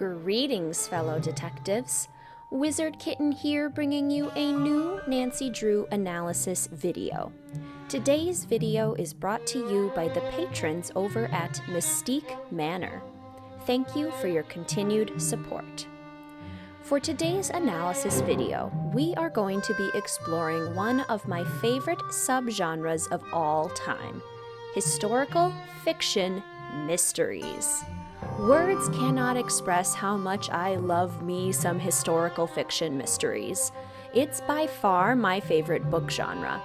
Greetings, fellow detectives. Wizard Kitten here, bringing you a new Nancy Drew analysis video. Today's video is brought to you by the patrons over at Mystique Manor. Thank you for your continued support. For today's analysis video, we are going to be exploring one of my favorite subgenres of all time: historical fiction mysteries. Words cannot express how much I love me some historical fiction mysteries. It's by far my favorite book genre.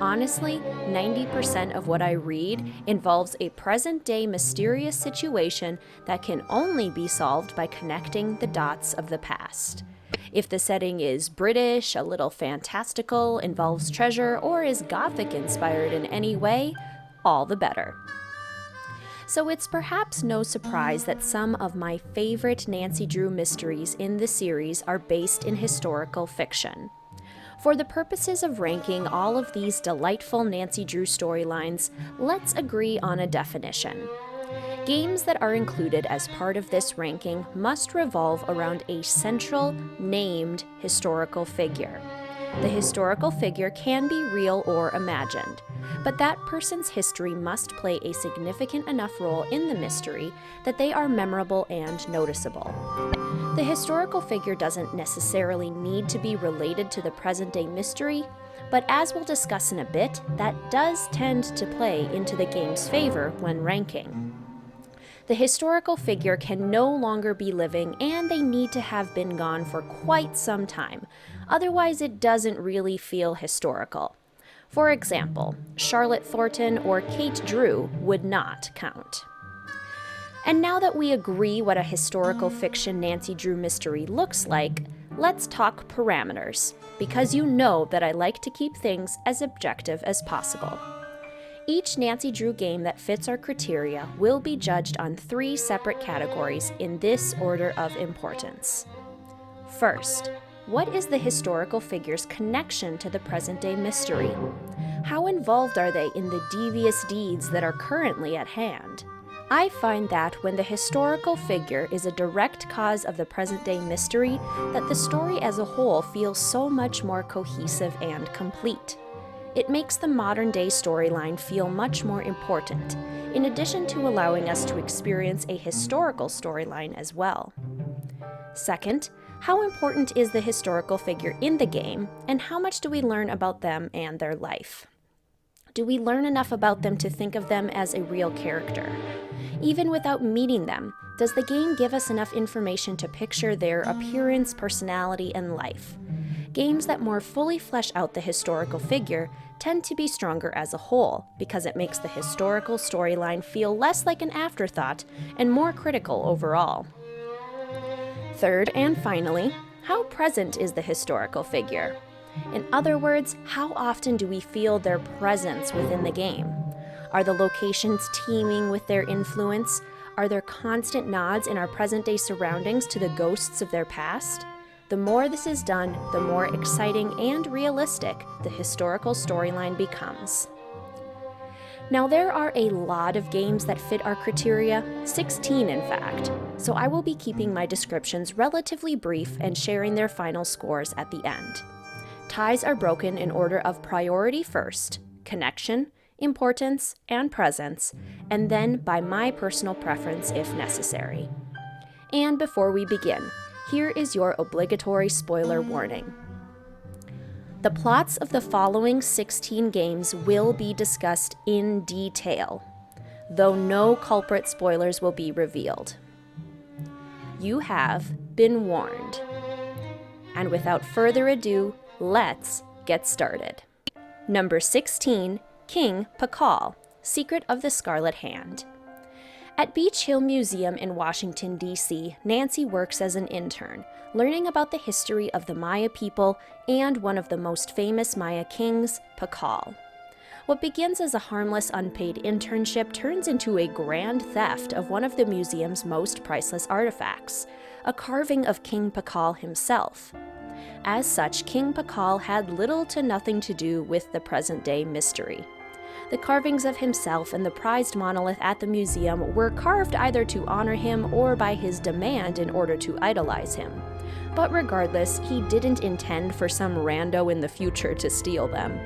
Honestly, 90% of what I read involves a present-day mysterious situation that can only be solved by connecting the dots of the past. If the setting is British, a little fantastical, involves treasure, or is Gothic-inspired in any way, all the better. So it's perhaps no surprise that some of my favorite Nancy Drew mysteries in the series are based in historical fiction. For the purposes of ranking all of these delightful Nancy Drew storylines, let's agree on a definition. Games that are included as part of this ranking must revolve around a central, named historical figure. The historical figure can be real or imagined, but that person's history must play a significant enough role in the mystery that they are memorable and noticeable. The historical figure doesn't necessarily need to be related to the present-day mystery, but as we'll discuss in a bit, that does tend to play into the game's favor when ranking. The historical figure can no longer be living, and they need to have been gone for quite some time. Otherwise, it doesn't really feel historical. For example, Charlotte Thornton or Kate Drew would not count. And now that we agree what a historical fiction Nancy Drew mystery looks like, let's talk parameters, because you know that I like to keep things as objective as possible. Each Nancy Drew game that fits our criteria will be judged on 3 separate categories in this order of importance. First, what is the historical figure's connection to the present-day mystery? How involved are they in the devious deeds that are currently at hand? I find that when the historical figure is a direct cause of the present-day mystery, that the story as a whole feels so much more cohesive and complete. It makes the modern-day storyline feel much more important, in addition to allowing us to experience a historical storyline as well. Second, how important is the historical figure in the game, and how much do we learn about them and their life? Do we learn enough about them to think of them as a real character? Even without meeting them, does the game give us enough information to picture their appearance, personality, and life? Games that more fully flesh out the historical figure tend to be stronger as a whole, because it makes the historical storyline feel less like an afterthought and more critical overall. Third and finally, how present is the historical figure? In other words, how often do we feel their presence within the game? Are the locations teeming with their influence? Are there constant nods in our present-day surroundings to the ghosts of their past? The more this is done, the more exciting and realistic the historical storyline becomes. Now, there are a lot of games that fit our criteria, 16 in fact, so I will be keeping my descriptions relatively brief and sharing their final scores at the end. Ties are broken in order of priority first, connection, importance, and presence, and then by my personal preference if necessary. And before we begin, here is your obligatory spoiler warning. The plots of the following 16 games will be discussed in detail, though no culprit spoilers will be revealed. You have been warned. And without further ado, let's get started. Number 16, King Piccol, Secret of the Scarlet Hand. At Beach Hill Museum in Washington, D.C., Nancy works as an intern, learning about the history of the Maya people and one of the most famous Maya kings, Piccol. What begins as a harmless unpaid internship turns into a grand theft of one of the museum's most priceless artifacts, a carving of King Piccol himself. As such, King Piccol had little to nothing to do with the present-day mystery. The carvings of himself and the prized monolith at the museum were carved either to honor him or by his demand in order to idolize him. But regardless, he didn't intend for some rando in the future to steal them.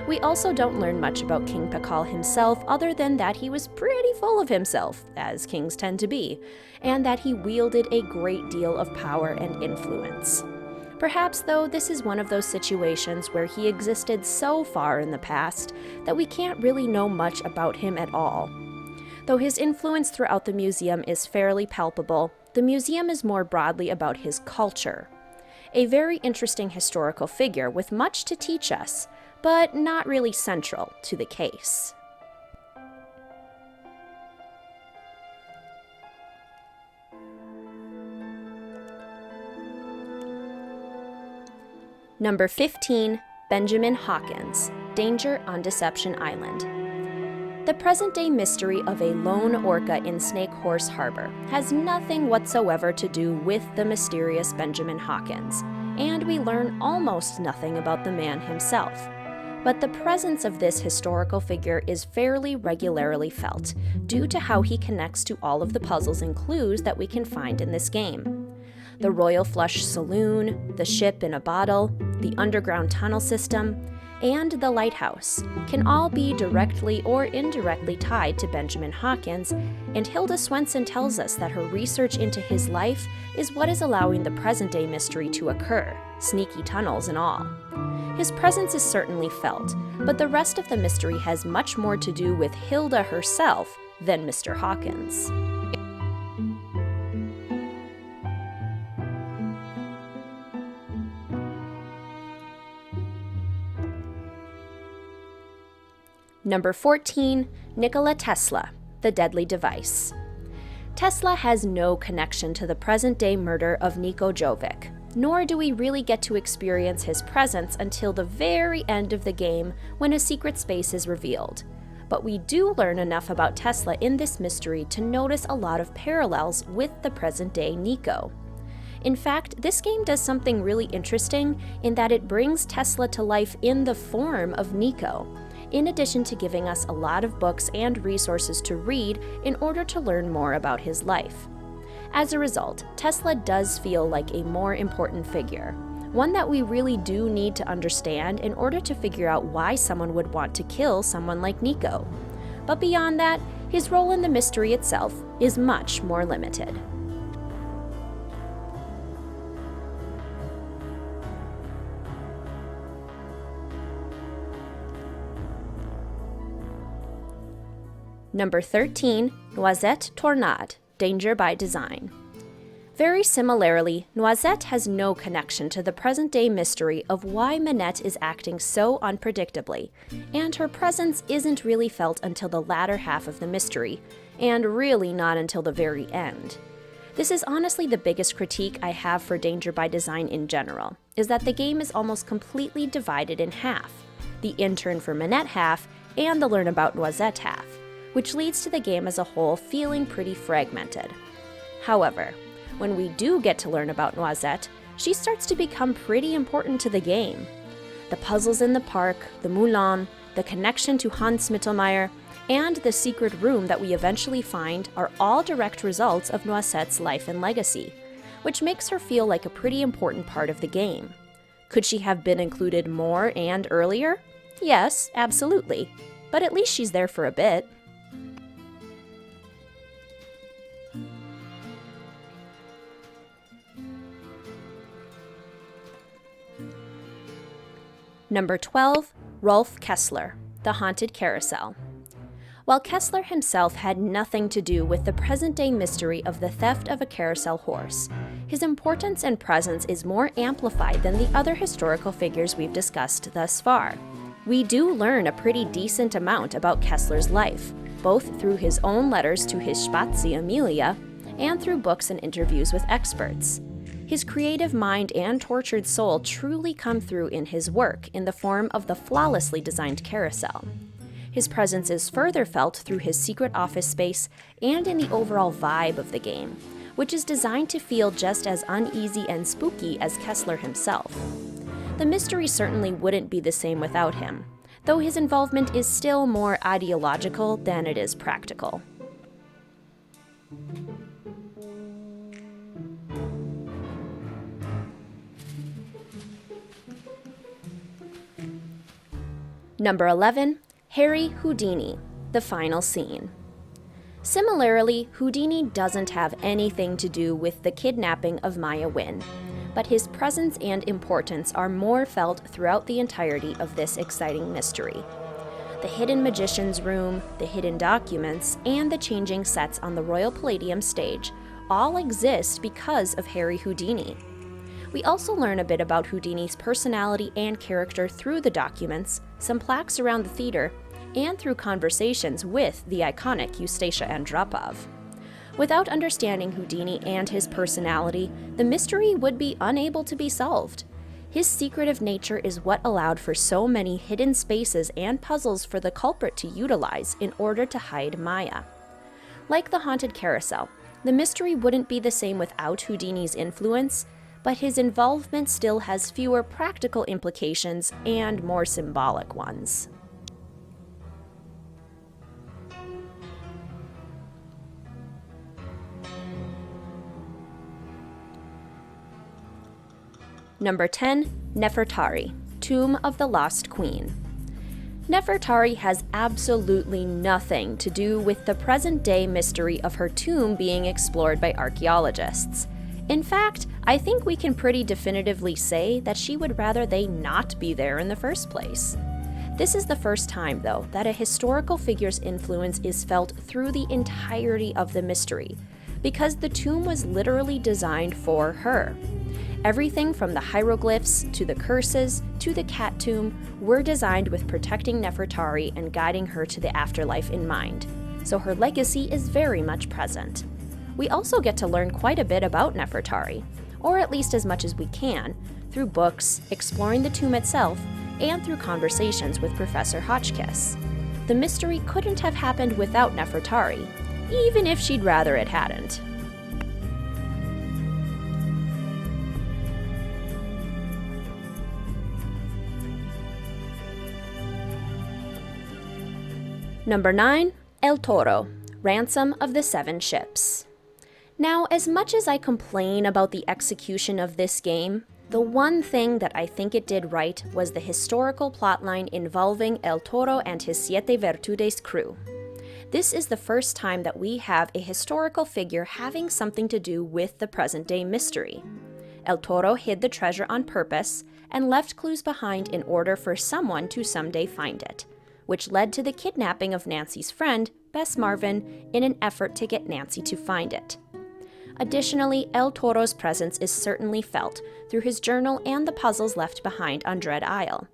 We also don't learn much about King Piccol himself other than that he was pretty full of himself, as kings tend to be, and that he wielded a great deal of power and influence. Perhaps, though, this is one of those situations where he existed so far in the past that we can't really know much about him at all. Though his influence throughout the museum is fairly palpable, the museum is more broadly about his culture. A very interesting historical figure with much to teach us, but not really central to the case. Number 15, Benjamin Hawkins, Danger on Deception Island. The present-day mystery of a lone orca in Snake Horse Harbor has nothing whatsoever to do with the mysterious Benjamin Hawkins, and we learn almost nothing about the man himself. But the presence of this historical figure is fairly regularly felt, due to how he connects to all of the puzzles and clues that we can find in this game. The Royal Flush Saloon, the ship in a bottle, the underground tunnel system, and the lighthouse can all be directly or indirectly tied to Benjamin Hawkins, and Hilda Swenson tells us that her research into his life is what is allowing the present-day mystery to occur, sneaky tunnels and all. His presence is certainly felt, but the rest of the mystery has much more to do with Hilda herself than Mr. Hawkins. Number 14, Nikola Tesla, the deadly device. Tesla has no connection to the present-day murder of Niko Jovic, nor do we really get to experience his presence until the very end of the game when a secret space is revealed. But we do learn enough about Tesla in this mystery to notice a lot of parallels with the present-day Niko. In fact, this game does something really interesting in that it brings Tesla to life in the form of Niko, in addition to giving us a lot of books and resources to read in order to learn more about his life. As a result, Tesla does feel like a more important figure, one that we really do need to understand in order to figure out why someone would want to kill someone like Niko. But beyond that, his role in the mystery itself is much more limited. Number 13, Noisette Tornad, Danger by Design. Very similarly, Noisette has no connection to the present-day mystery of why Manette is acting so unpredictably, and her presence isn't really felt until the latter half of the mystery, and really not until the very end. This is honestly the biggest critique I have for Danger by Design in general, is that the game is almost completely divided in half, the intern for Manette half, and the learn about Noisette half, which leads to the game as a whole feeling pretty fragmented. However, when we do get to learn about Noisette, she starts to become pretty important to the game. The puzzles in the park, the Moulin, the connection to Hans Mittelmeier, and the secret room that we eventually find are all direct results of Noisette's life and legacy, which makes her feel like a pretty important part of the game. Could she have been included more and earlier? Yes, absolutely, but at least she's there for a bit. Number 12, Rolf Kessler, the Haunted Carousel. While Kessler himself had nothing to do with the present-day mystery of the theft of a carousel horse, his importance and presence is more amplified than the other historical figures we've discussed thus far. We do learn a pretty decent amount about Kessler's life, both through his own letters to his Spazi Amelia and through books and interviews with experts. His creative mind and tortured soul truly come through in his work in the form of the flawlessly designed carousel. His presence is further felt through his secret office space and in the overall vibe of the game, which is designed to feel just as uneasy and spooky as Kessler himself. The mystery certainly wouldn't be the same without him. though his involvement is still more ideological than it is practical. Number 11, Harry Houdini, the final scene. Similarly, Houdini doesn't have anything to do with the kidnapping of Maya Wynn, but his presence and importance are more felt throughout the entirety of this exciting mystery. The hidden magician's room, the hidden documents, and the changing sets on the Royal Palladium stage all exist because of Harry Houdini. We also learn a bit about Houdini's personality and character through the documents, some plaques around the theater, and through conversations with the iconic Eustacia Andropov. Without understanding Houdini and his personality, the mystery would be unable to be solved. His secretive nature is what allowed for so many hidden spaces and puzzles for the culprit to utilize in order to hide Maya. Like the haunted carousel, the mystery wouldn't be the same without Houdini's influence, but his involvement still has fewer practical implications and more symbolic ones. Number 10, Nefertari, Tomb of the Lost Queen. Nefertari has absolutely nothing to do with the present-day mystery of her tomb being explored by archaeologists. In fact, I think we can pretty definitively say that she would rather they not be there in the first place. This is the first time, though, that a historical figure's influence is felt through the entirety of the mystery, because the tomb was literally designed for her. Everything from the hieroglyphs, to the curses, to the cat tomb, were designed with protecting Nefertari and guiding her to the afterlife in mind, so her legacy is very much present. We also get to learn quite a bit about Nefertari, or at least as much as we can, through books, exploring the tomb itself, and through conversations with Professor Hotchkiss. The mystery couldn't have happened without Nefertari, even if she'd rather it hadn't. Number 9, El Toro, Ransom of the Seven Ships. Now, as much as I complain about the execution of this game, the one thing that I think it did right was the historical plotline involving El Toro and his Siete Virtudes crew. This is the first time that we have a historical figure having something to do with the present-day mystery. El Toro hid the treasure on purpose and left clues behind in order for someone to someday find it, which led to the kidnapping of Nancy's friend, Bess Marvin, in an effort to get Nancy to find it. Additionally, El Toro's presence is certainly felt through his journal and the puzzles left behind on Dread Isle.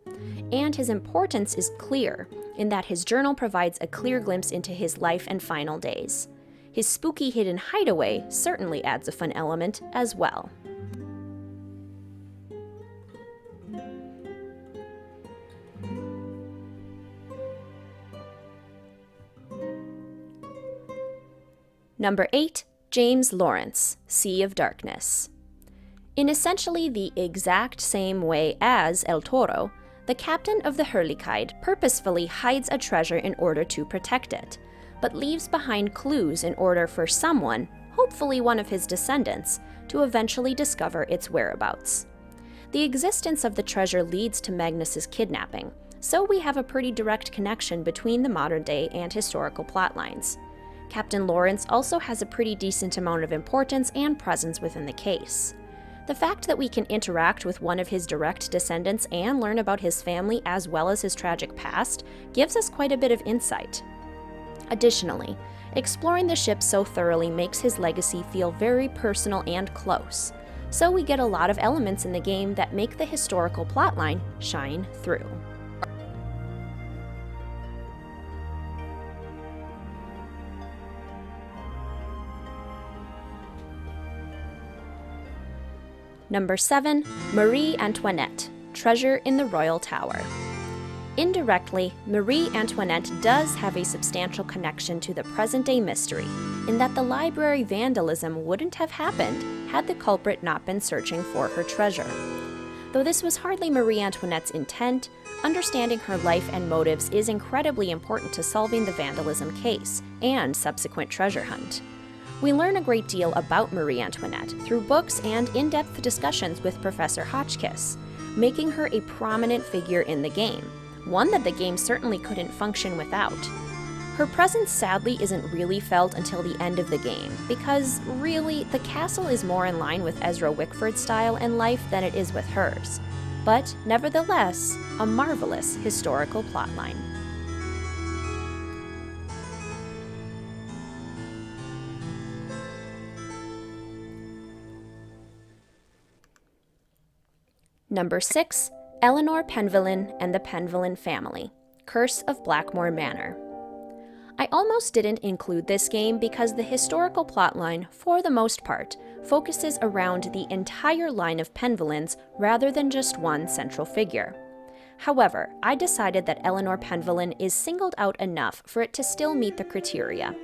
And his importance is clear, in that his journal provides a clear glimpse into his life and final days. His spooky hidden hideaway certainly adds a fun element as well. Number 8, James Lawrence, Sea of Darkness. In essentially the exact same way as El Toro, the captain of the Hurleycide purposefully hides a treasure in order to protect it, but leaves behind clues in order for someone, hopefully one of his descendants, to eventually discover its whereabouts. The existence of the treasure leads to Magnus's kidnapping, so we have a pretty direct connection between the modern-day and historical plotlines. Captain Lawrence also has a pretty decent amount of importance and presence within the case. The fact that we can interact with one of his direct descendants and learn about his family as well as his tragic past gives us quite a bit of insight. Additionally, exploring the ship so thoroughly makes his legacy feel very personal and close, so we get a lot of elements in the game that make the historical plotline shine through. Number 7, Marie Antoinette, Treasure in the Royal Tower. Indirectly, Marie Antoinette does have a substantial connection to the present-day mystery, in that the library vandalism wouldn't have happened had the culprit not been searching for her treasure. Though this was hardly Marie Antoinette's intent, understanding her life and motives is incredibly important to solving the vandalism case and subsequent treasure hunt. We learn a great deal about Marie Antoinette through books and in-depth discussions with Professor Hotchkiss, making her a prominent figure in the game, one that the game certainly couldn't function without. Her presence sadly isn't really felt until the end of the game, because really, the castle is more in line with Ezra Wickford's style and life than it is with hers, but nevertheless, a marvelous historical plotline. Number 6, Eleanor Penvillin and the Penvillin Family, Curse of Blackmore Manor. I almost didn't include this game because the historical plotline, for the most part, focuses around the entire line of Penvillins rather than just one central figure. However, I decided that Eleanor Penvillin is singled out enough for it to still meet the criteria.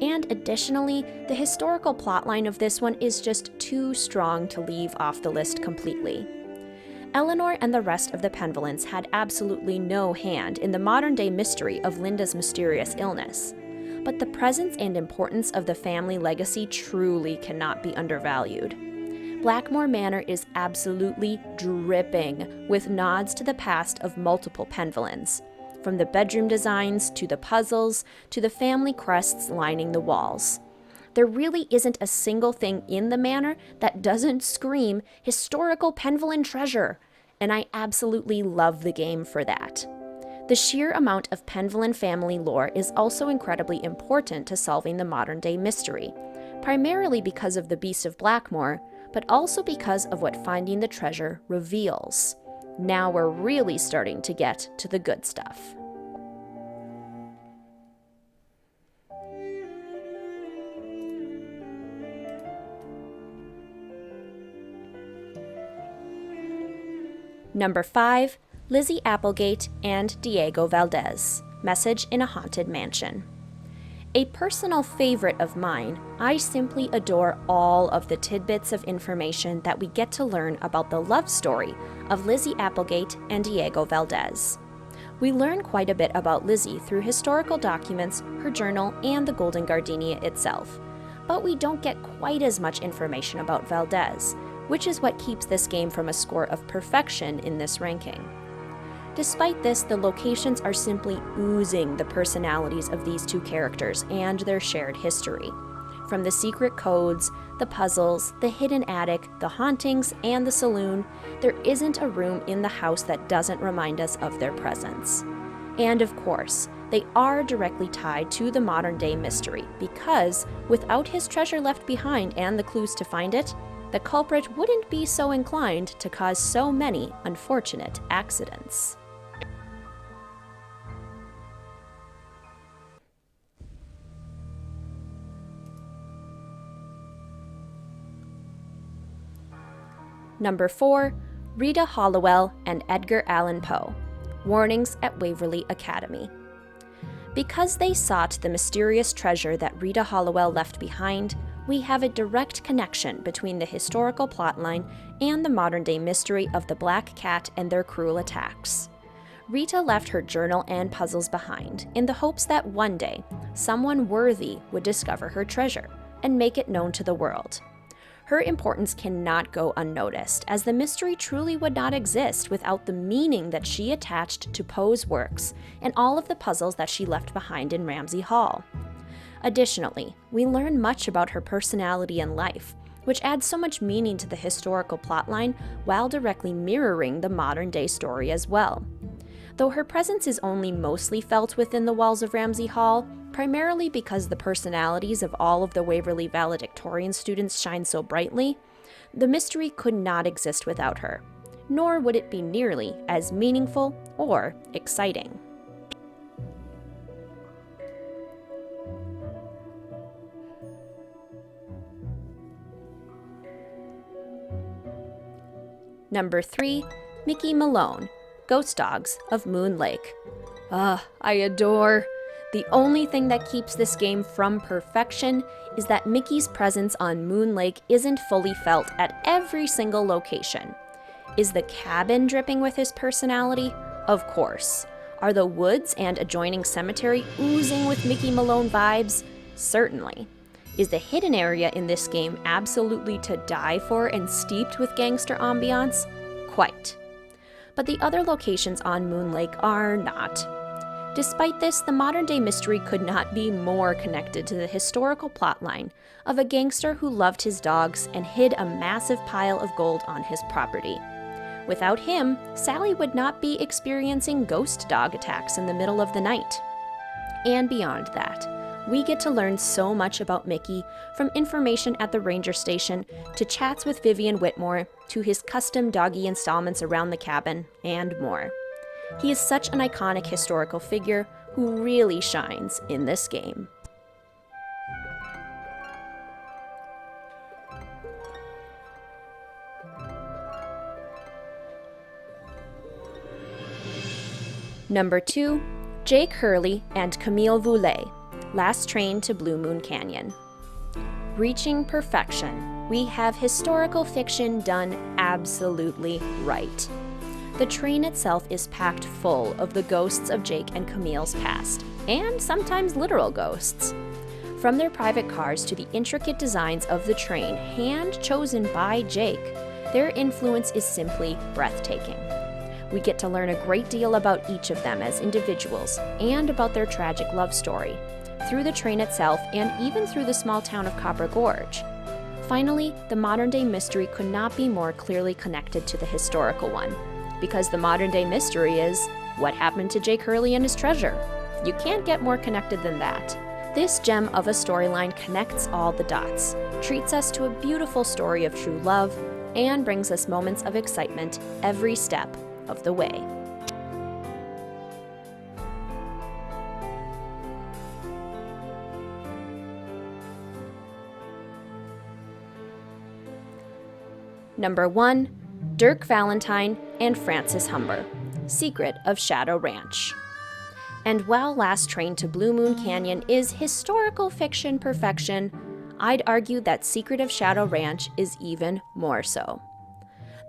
And additionally, the historical plotline of this one is just too strong to leave off the list completely. Eleanor and the rest of the Penvillins had absolutely no hand in the modern-day mystery of Linda's mysterious illness. But the presence and importance of the family legacy truly cannot be undervalued. Blackmore Manor is absolutely dripping with nods to the past of multiple Penvillins, from the bedroom designs to the puzzles to the family crests lining the walls. There really isn't a single thing in the manor that doesn't scream historical Penvillin treasure, and I absolutely love the game for that. The sheer amount of Penvillin family lore is also incredibly important to solving the modern-day mystery, primarily because of the Beast of Blackmore, but also because of what finding the treasure reveals. Now we're really starting to get to the good stuff. Number 5, Lizzie Applegate and Diego Valdez, Message in a Haunted Mansion. A personal favorite of mine, I simply adore all of the tidbits of information that we get to learn about the love story of Lizzie Applegate and Diego Valdez. We learn quite a bit about Lizzie through historical documents, her journal, and the Golden Gardenia itself, but we don't get quite as much information about Valdez, which is what keeps this game from a score of perfection in this ranking. Despite this, the locations are simply oozing the personalities of these two characters and their shared history. From the secret codes, the puzzles, the hidden attic, the hauntings, and the saloon, there isn't a room in the house that doesn't remind us of their presence. And of course, they are directly tied to the modern-day mystery because, without his treasure left behind and the clues to find it, the culprit wouldn't be so inclined to cause so many unfortunate accidents. Number 4, Rita Hollowell and Edgar Allan Poe, Warnings at Waverly Academy. Because they sought the mysterious treasure that Rita Hollowell left behind, we have a direct connection between the historical plotline and the modern-day mystery of the Black Cat and their cruel attacks. Rita left her journal and puzzles behind in the hopes that one day, someone worthy would discover her treasure and make it known to the world. Her importance cannot go unnoticed, as the mystery truly would not exist without the meaning that she attached to Poe's works and all of the puzzles that she left behind in Ramsey Hall. Additionally, we learn much about her personality and life, which adds so much meaning to the historical plotline while directly mirroring the modern-day story as well. Though her presence is only mostly felt within the walls of Ramsey Hall, primarily because the personalities of all of the Waverly valedictorian students shine so brightly, the mystery could not exist without her, nor would it be nearly as meaningful or exciting. Number 3, Mickey Malone, Ghost Dogs of Moon Lake. I adore. The only thing that keeps this game from perfection is that Mickey's presence on Moon Lake isn't fully felt at every single location. Is the cabin dripping with his personality? Of course. Are the woods and adjoining cemetery oozing with Mickey Malone vibes? Certainly. Is the hidden area in this game absolutely to die for and steeped with gangster ambiance? Quite. But the other locations on Moon Lake are not. Despite this, the modern-day mystery could not be more connected to the historical plotline of a gangster who loved his dogs and hid a massive pile of gold on his property. Without him, Sally would not be experiencing ghost dog attacks in the middle of the night. And beyond that, we get to learn so much about Mickey, from information at the ranger station, to chats with Vivian Whitmore, to his custom doggy installments around the cabin, and more. He is such an iconic historical figure who really shines in this game. Number 2, Jake Hurley and Camille Voulet, Last Train to Blue Moon Canyon. Reaching perfection, we have historical fiction done absolutely right. The train itself is packed full of the ghosts of Jake and Camille's past, and sometimes literal ghosts. From their private cars to the intricate designs of the train, hand-chosen by Jake, their influence is simply breathtaking. We get to learn a great deal about each of them as individuals and about their tragic love story, through the train itself and even through the small town of Copper Gorge. Finally, the modern-day mystery could not be more clearly connected to the historical one, because the modern-day mystery is, what happened to Jake Hurley and his treasure? You can't get more connected than that. This gem of a storyline connects all the dots, treats us to a beautiful story of true love, and brings us moments of excitement every step of the way. Number 1, Dirk Valentine and Frances Humber, Secret of Shadow Ranch. And while Last Train to Blue Moon Canyon is historical fiction perfection, I'd argue that Secret of Shadow Ranch is even more so.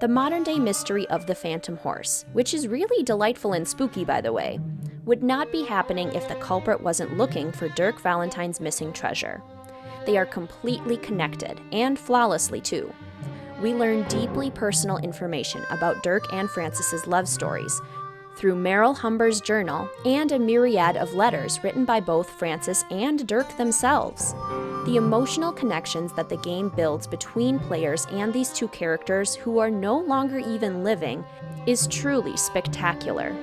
The modern-day mystery of the Phantom Horse, which is really delightful and spooky by the way, would not be happening if the culprit wasn't looking for Dirk Valentine's missing treasure. They are completely connected, and flawlessly too. We learn deeply personal information about Dirk and Frances's love stories through Merrill Humber's journal and a myriad of letters written by both Frances and Dirk themselves. The emotional connections that the game builds between players and these two characters who are no longer even living is truly spectacular.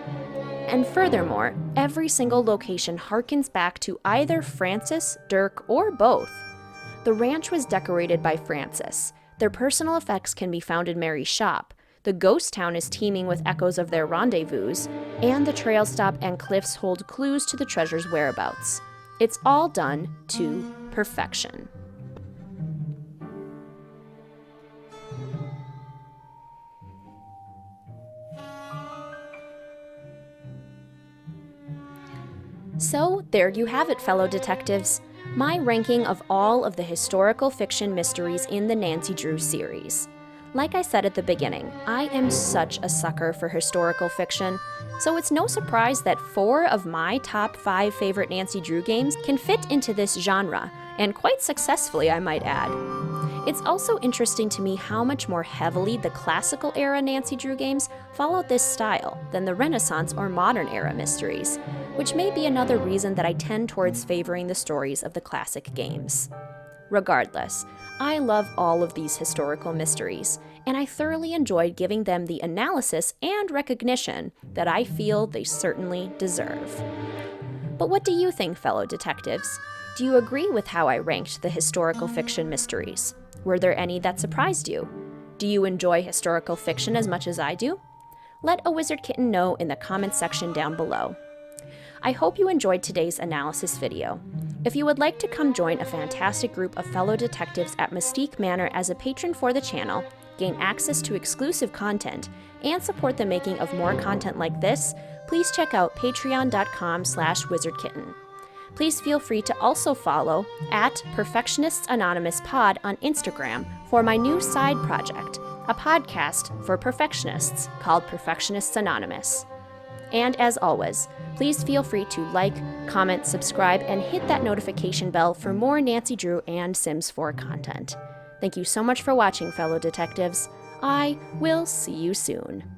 And furthermore, every single location harkens back to either Frances, Dirk, or both. The ranch was decorated by Frances. Their personal effects can be found in Mary's shop. The ghost town is teeming with echoes of their rendezvous, and the trail stop and cliffs hold clues to the treasure's whereabouts. It's all done to perfection. So, there you have it, fellow detectives. My ranking of all of the historical fiction mysteries in the Nancy Drew series. Like I said at the beginning, I am such a sucker for historical fiction, so it's no surprise that 4 of my top 5 favorite Nancy Drew games can fit into this genre, and quite successfully, I might add. It's also interesting to me how much more heavily the classical era Nancy Drew games followed this style than the Renaissance or modern era mysteries, which may be another reason that I tend towards favoring the stories of the classic games. Regardless, I love all of these historical mysteries, and I thoroughly enjoyed giving them the analysis and recognition that I feel they certainly deserve. But what do you think, fellow detectives? Do you agree with how I ranked the historical fiction mysteries? Were there any that surprised you? Do you enjoy historical fiction as much as I do? Let a Wizard Kitten know in the comments section down below. I hope you enjoyed today's analysis video. If you would like to come join a fantastic group of fellow detectives at Mystique Manor as a patron for the channel, gain access to exclusive content, and support the making of more content like this, please check out patreon.com/wizardkitten. Please feel free to also follow @PerfectionistsAnonymousPod on Instagram for my new side project, a podcast for perfectionists called Perfectionists Anonymous. And as always, please feel free to like, comment, subscribe, and hit that notification bell for more Nancy Drew and Sims 4 content. Thank you so much for watching, fellow detectives. I will see you soon.